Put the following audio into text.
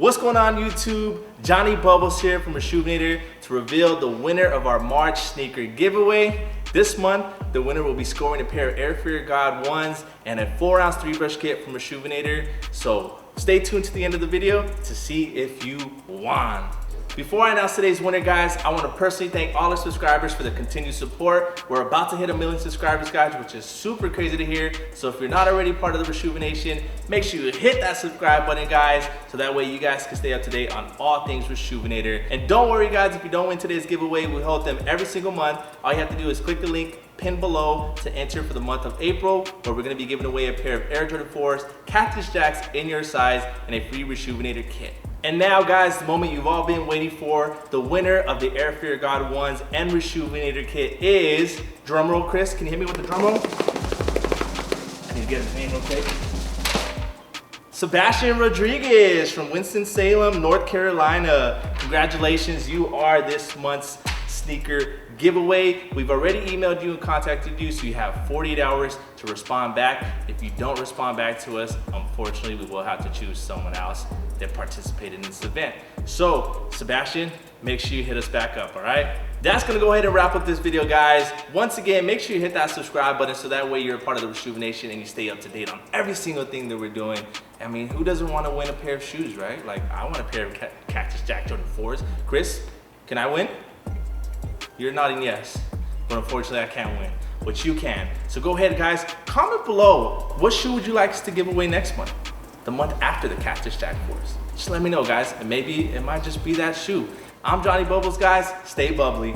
What's going on YouTube? Jonny Bubbles here from Reshoevn8r to reveal the winner of our March sneaker giveaway. This month, the winner will be scoring a pair of Air Fear God 1s and a 4-ounce 3-brush kit from Reshoevn8r. So stay tuned to the end of the video to see if you won. Before I announce today's winner, guys, I want to personally thank all our subscribers for the continued support. We're about to hit 1 million subscribers, guys, which is super crazy to hear. So if you're not already part of the Reshoevn Nation, make sure you hit that subscribe button, guys, so that way you guys can stay up to date on all things Reshoevn8r. And don't worry, guys, if you don't win today's giveaway, we hold them every single month. All you have to do is click the link pinned below to enter for the month of April, where we're going to be giving away a pair of Air Jordan 4s, Cactus Jacks in your size, and a free Reshoevn8r kit. And now, guys, the moment you've all been waiting for, the winner of the Air Fear God 1s and Reshoevn8r kit is, drumroll, Chris, can you hit me with the drumroll? I need to get his name real quick. Sebastian Rodriguez from Winston-Salem, North Carolina. Congratulations, you are this month's sneaker giveaway. We've already emailed you and contacted you, so you have 48 hours to respond back. If you don't respond back to us, unfortunately, we will have to choose someone else that participated in this event. So, Sebastian, make sure you hit us back up, all right? That's gonna go ahead and wrap up this video, guys. Once again, make sure you hit that subscribe button so that way you're a part of the Reshoevn Nation and you stay up to date on every single thing that we're doing. I mean, who doesn't want to win a pair of shoes, right? Like, I want a pair of Cactus Jack Jordan 4s. Chris, can I win? You're nodding yes, but unfortunately I can't win, but you can. So go ahead, guys, comment below, what shoe would you like us to give away next month? The month after the Cactus Jack 4s. Just let me know, guys, and maybe it might just be that shoe. I'm Jonny Bubbles, guys. Stay bubbly.